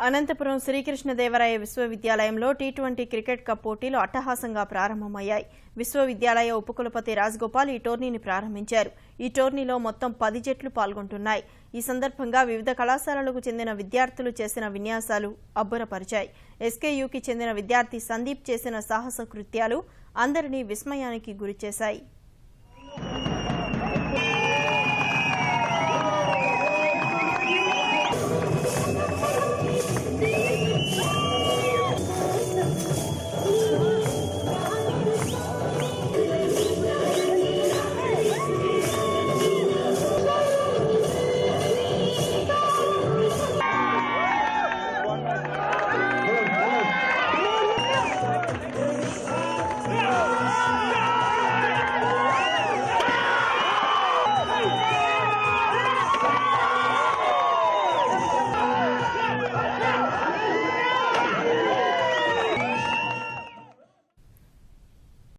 అనంతపురం శ్రీకృష్ణదేవరాయ విశ్వవిద్యాలయంలో T20 cricket cup పోటీలు అట్టహాసంగా ప్రారంభమయ్యాయి. విశ్వవిద్యాలయ ఉపకులపతి రాజగోపాల్ ఈ టోర్నీని ప్రారంభించారు. ఈ టోర్నీలో మొత్తం 10 జట్లు పాల్గొంటున్నాయి. ఈ సందర్భంగా వివిధ కళాశాలలకు చెందిన విద్యార్థులు చేసిన విన్యాసాలు అబ్బురపరిచాయి. ఎస్కేయూకి చెందిన విద్యార్థి సందీప్ చేసిన సాహస కృత్యాలు అందరినీ విస్మయానికి గురిచేశాయి.